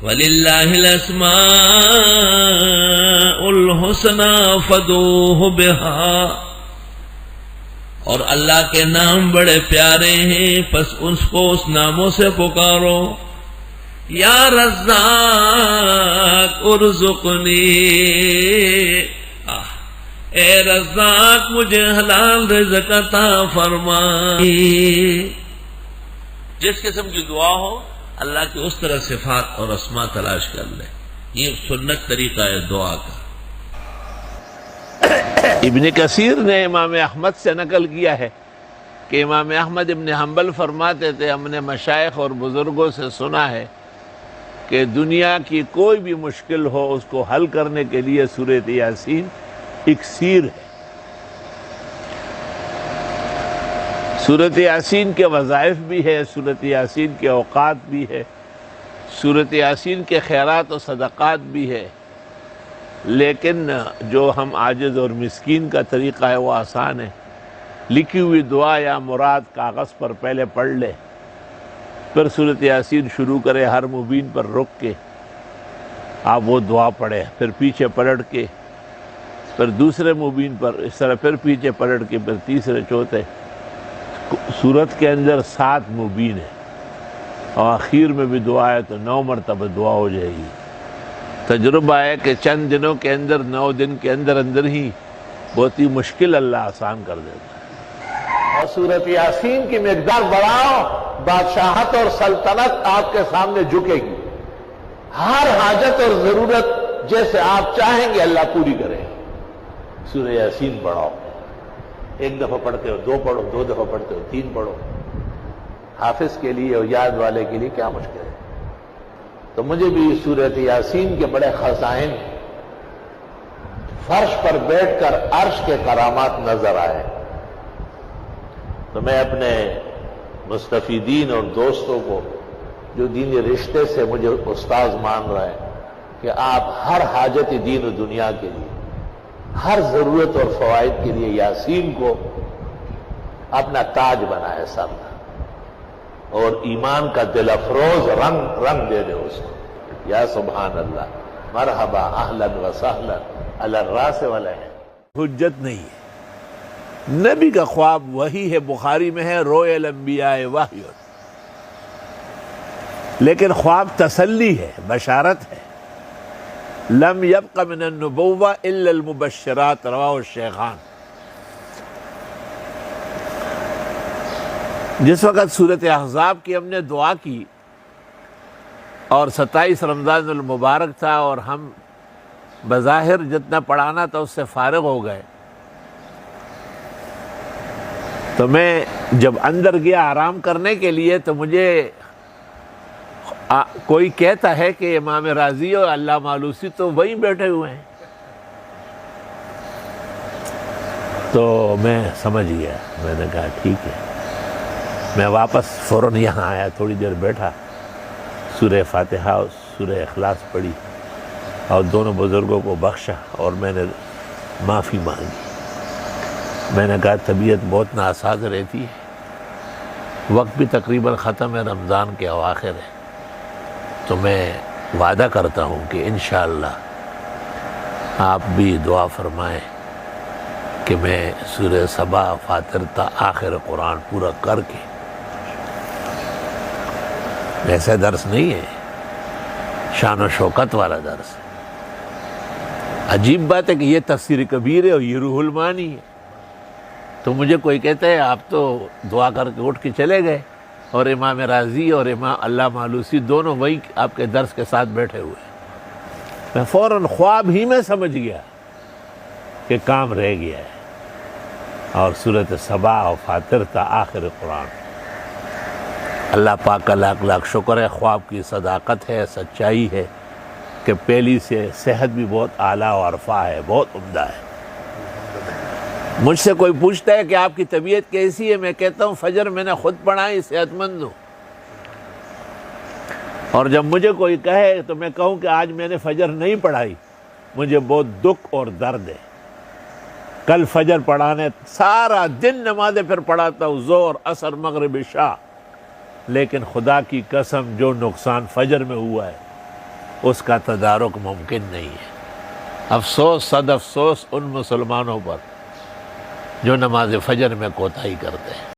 وَلِلَّهِ الْأَسْمَاءُ الْحُسْنَى فَادْعُوهُ بِهَا، اور اللہ کے نام بڑے پیارے ہیں، پس اس کو اس ناموں سے پکارو۔ یا رزاق ارزقنی، اے رزاق مجھے حلال رزق عطا فرما۔ جس قسم کی دعا ہو اللہ کی اس طرح صفات اور اسماء تلاش کر لے، یہ سنت طریقہ ہے دعا کا۔ ابن کثیر نے امام احمد سے نقل کیا ہے کہ امام احمد ابن حنبل فرماتے تھے ہم نے مشائخ اور بزرگوں سے سنا ہے کہ دنیا کی کوئی بھی مشکل ہو اس کو حل کرنے کے لیے سورۃ یاسین اکسیر ہے۔ سورۃ یاسین کے وظائف بھی ہے، سورۃ یاسین کے اوقات بھی ہے، سورۃ یاسین کے خیرات و صدقات بھی ہے، لیکن جو ہم عاجز اور مسکین کا طریقہ ہے وہ آسان ہے۔ لکھی ہوئی دعا یا مراد کاغذ پر پہلے پڑھ لے، پھر سورۃ یاسین شروع کرے، ہر مبین پر رک کے آپ وہ دعا پڑھے، پھر پیچھے پلٹ کے، پھر دوسرے مبین پر اس طرح، پھر پیچھے پلٹ کے، پھر تیسرے چوتھے۔ سورت کے اندر 7 مبین ہے اور آخر میں بھی دعا ہے تو 9 مرتبہ دعا ہو جائے گی۔ تجربہ ہے کہ چند دنوں کے اندر، 9 دن کے اندر اندر ہی بہت ہی مشکل اللہ آسان کر دیتا ہے۔ اور سورۃ یاسین کی مقدار بڑھاؤ، بادشاہت اور سلطنت آپ کے سامنے جھکے گی۔ ہر حاجت اور ضرورت جیسے آپ چاہیں گے اللہ پوری کرے۔ سورہ یاسین پڑھاؤ، 1 دفعہ پڑھتے ہو 2 پڑھو، 2 دفعہ پڑھتے ہو 3 پڑھو۔ حافظ کے لیے اور یاد والے کے لیے کیا مشکل ہے؟ تو مجھے بھی سورۃ یاسین کے بڑے خزائن فرش پر بیٹھ کر عرش کے کرامات نظر آئے، تو میں اپنے مستفیدین اور دوستوں کو جو دینی رشتے سے مجھے استاذ مان رہا ہے کہ آپ ہر حاجت دین و دنیا کے لیے، ہر ضرورت اور فوائد کے لیے یاسین کو اپنا تاج بنائے سر، اور ایمان کا دل افروز رنگ دے دے اس کو۔ یا سبحان اللہ، مرحبا، اہلا و سہلا، علی الراس والعین۔ حجت نہیں ہے۔ نبی کا خواب وہی ہے، بخاری میں ہے روئے الانبیاء وحی، لیکن خواب تسلی ہے، بشارت ہے۔ لم یبق من النبوہ الا المبشرات، رواہ الشیخان۔ جس وقت سورۃ احزاب کی ہم نے دعا کی اور 27 رمضان المبارک تھا اور ہم بظاہر جتنا پڑھانا تھا اس سے فارغ ہو گئے، تو میں جب اندر گیا آرام کرنے کے لیے تو مجھے کوئی کہتا ہے کہ امام راضی اور علامہ آلوسی تو وہیں بیٹھے ہوئے ہیں، تو میں سمجھ گیا، میں نے کہا ٹھیک ہے۔ میں واپس فوراً یہاں آیا، تھوڑی دیر بیٹھا، سورہ فاتحہ اور سورہ اخلاص پڑھی اور دونوں بزرگوں کو بخشا اور میں نے معافی مانگی۔ میں نے کہا طبیعت بہت ناساز رہتی ہے، وقت بھی تقریباً ختم ہے، رمضان کے اواخر ہے، تو میں وعدہ کرتا ہوں کہ انشاءاللہ آپ بھی دعا فرمائیں کہ میں سورہ سبا فاطر تا آخر قرآن پورا کر کے، ایسا درس نہیں ہے، شان و شوکت والا درس ہے۔ عجیب بات ہے کہ یہ تفسیر کبیر ہے اور یہ روح المعانی ہے، تو مجھے کوئی کہتا ہے آپ تو دعا کر کے اٹھ کے چلے گئے اور امام راضی اور امام علامہ آلوسی دونوں وہی آپ کے درس کے ساتھ بیٹھے ہوئے ہیں۔ میں فوراً خواب ہی میں سمجھ گیا کہ کام رہ گیا ہے، اور سورۃ سبا اور فاطر تا آخر قرآن۔ اللہ پاک کا لاکھ لاکھ شکر ہے، خواب کی صداقت ہے، سچائی ہے کہ پہلی سے صحت بھی بہت اعلیٰ و عرفہ ہے، بہت عمدہ ہے۔ مجھ سے کوئی پوچھتا ہے کہ آپ کی طبیعت کیسی ہے، میں کہتا ہوں فجر میں نے خود پڑھائی، صحت مند ہوں۔ اور جب مجھے کوئی کہے تو میں کہوں کہ آج میں نے فجر نہیں پڑھائی، مجھے بہت دکھ اور درد ہے۔ کل فجر پڑھانے سارا دن نمازیں پھر پڑھاتا ہوں، ظہر، عصر، مغرب، عشاء، لیکن خدا کی قسم جو نقصان فجر میں ہوا ہے اس کا تدارک ممکن نہیں ہے۔ افسوس، صد افسوس ان مسلمانوں پر جو نماز فجر میں کوتاہی کرتے ہیں۔